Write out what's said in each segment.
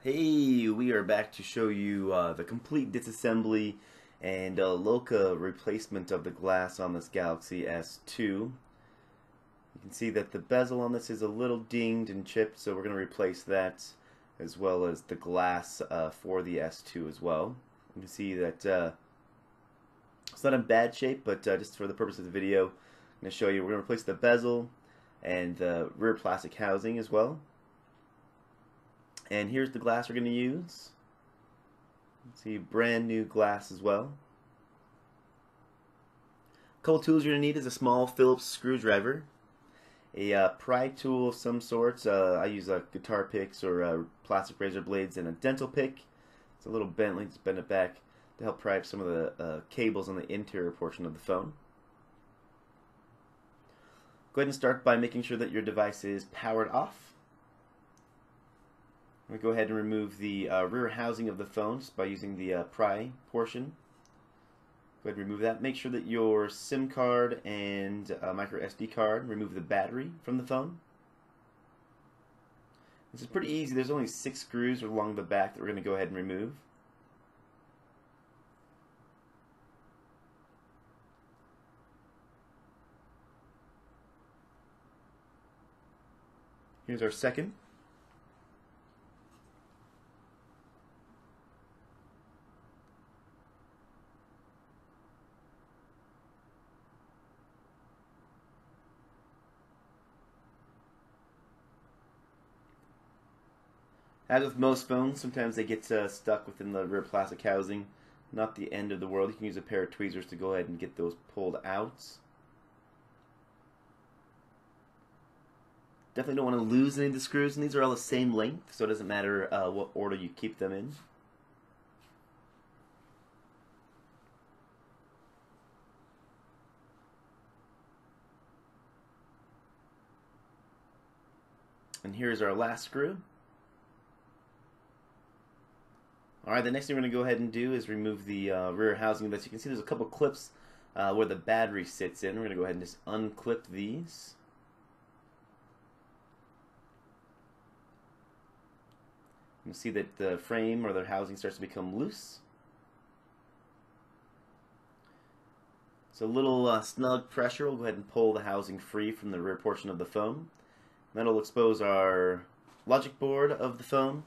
Hey, we are back to show you the complete disassembly and LOCA replacement of the glass on this Galaxy S2. You can see that the bezel on this is a little dinged and chipped, so we're going to replace that as well as the glass for the S2 as well. You can see that it's not in bad shape, but just for the purpose of the video, I'm going to show you we're going to replace the bezel and the rear plastic housing as well. And here's the glass we're going to use. See, brand new glass as well. A couple tools you're going to need is a small Phillips screwdriver, a pry tool of some sorts. I use guitar picks or plastic razor blades, and a dental pick. It's a little bent, let's bend it back to help pry up some of the cables on the interior portion of the phone. Go ahead and start by making sure that your device is powered off. I'm going to go ahead and remove the rear housing of the phone just by using the pry portion. Go ahead and remove that. Make sure that your SIM card and micro SD card, remove the battery from the phone. This is pretty easy. There's only 6 screws along the back that we're going to go ahead and remove. Here's our second. As with most phones, sometimes they get stuck within the rear plastic housing. Not the end of the world. You can use a pair of tweezers to go ahead and get those pulled out. Definitely don't want to lose any of the screws, and these are all the same length, so it doesn't matter what order you keep them in. And here's our last screw. Alright, the next thing we're going to go ahead and do is remove the rear housing of this. You can see there's a couple clips where the battery sits in. We're going to go ahead and just unclip these. You can see that the frame or the housing starts to become loose. So a little snug pressure will go ahead and pull the housing free from the rear portion of the phone. That'll expose our logic board of the phone.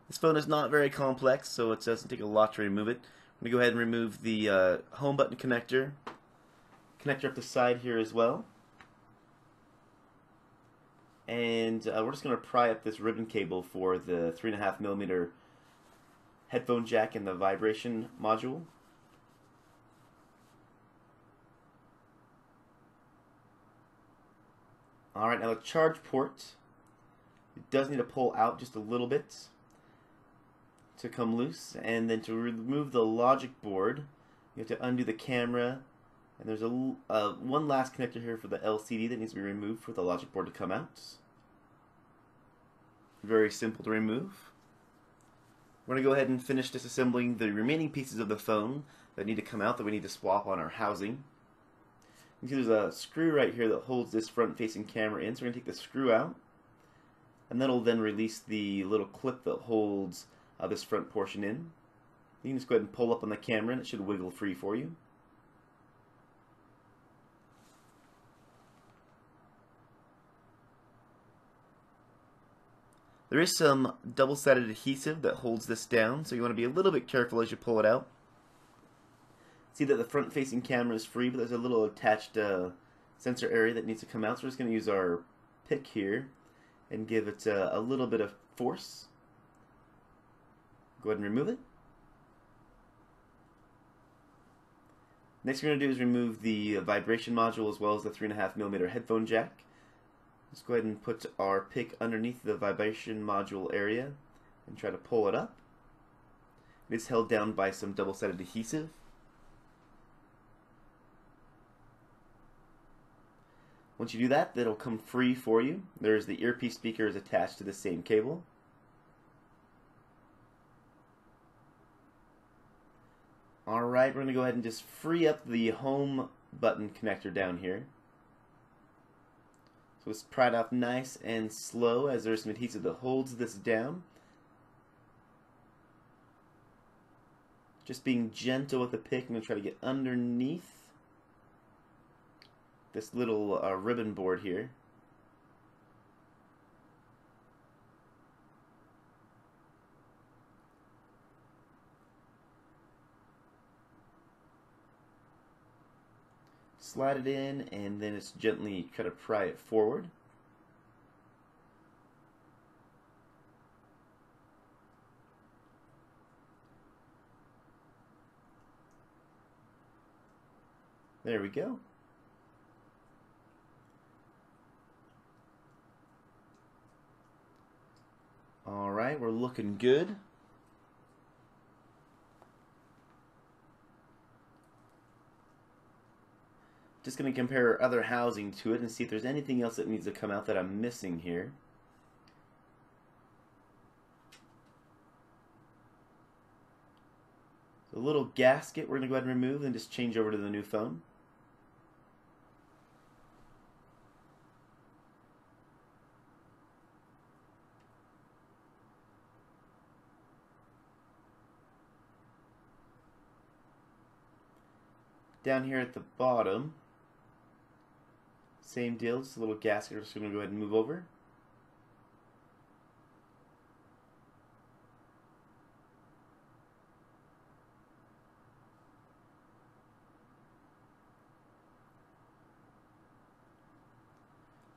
This phone is not very complex, so it doesn't take a lot to remove it. I'm going to go ahead and remove the home button connector up the side here as well. And we're just going to pry up this ribbon cable for the 3.5mm headphone jack and the vibration module. Alright, now the charge port, it does need to pull out just a little bit to come loose, and then to remove the logic board you have to undo the camera, and there's a one last connector here for the LCD that needs to be removed for the logic board to come out. Very simple to remove. We're going to go ahead and finish disassembling the remaining pieces of the phone that need to come out, that we need to swap on our housing. You can see there's a screw right here that holds this front facing camera in, so we're going to take the screw out, and that'll then release the little clip that holds this front portion in. You can just go ahead and pull up on the camera and it should wiggle free for you. There is some double-sided adhesive that holds this down, so you want to be a little bit careful as you pull it out. See that the front-facing camera is free, but there's a little attached sensor area that needs to come out, so we're just going to use our pick here and give it a little bit of force. Go ahead and remove it. Next, we're going to do is remove the vibration module as well as the 3.5mm headphone jack. Let's go ahead and put our pick underneath the vibration module area and try to pull it up. It is held down by some double-sided adhesive. Once you do that, it'll come free for you. There's the earpiece speaker is attached to the same cable. Alright, we're going to go ahead and just free up the home button connector down here. So it's pried off nice and slow as there's some adhesive that holds this down. Just being gentle with the pick, I'm going to try to get underneath this little ribbon board here. Slide it in, and then just gently try to pry it forward. There we go. Alright, we're looking good. Just going to compare other housing to it and see if there's anything else that needs to come out that I'm missing here. The little gasket we're going to go ahead and remove and just change over to the new phone. Down here at the bottom, same deal, just a little gasket we're just going to go ahead and move over.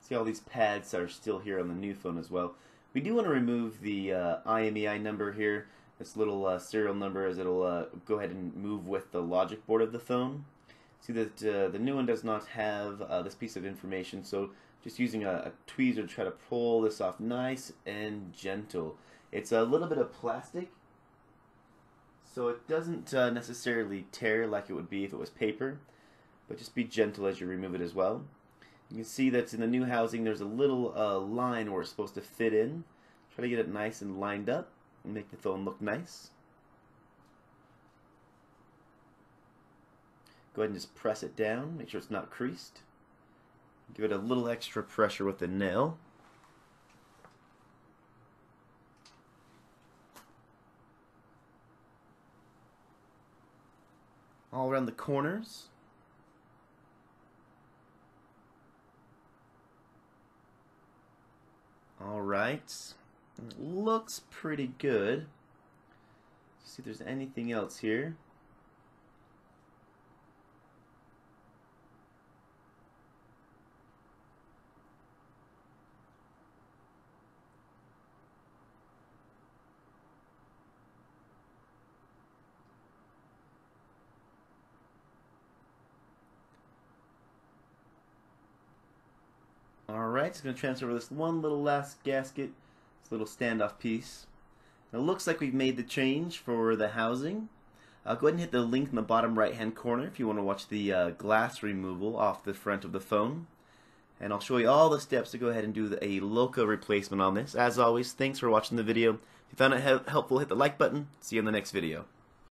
See all these pads are still here on the new phone as well. We do want to remove the IMEI number here, this little serial number, as it'll go ahead and move with the logic board of the phone. See that the new one does not have this piece of information, so just using a tweezer to try to pull this off nice and gentle. It's a little bit of plastic, so it doesn't necessarily tear like it would be if it was paper, but just be gentle as you remove it as well. You can see that in the new housing there's a little line where it's supposed to fit in. Try to get it nice and lined up and make the phone look nice. Go ahead and just press it down, make sure it's not creased. Give it a little extra pressure with the nail. All around the corners. Alright, looks pretty good. Let's see if there's anything else here. Alright, so I'm going to transfer over this one little last gasket, this little standoff piece. Now it looks like we've made the change for the housing. Go ahead and hit the link in the bottom right hand corner if you want to watch the glass removal off the front of the phone. And I'll show you all the steps to go ahead and do a LOCA replacement on this. As always, thanks for watching the video. If you found it helpful, hit the like button. See you in the next video.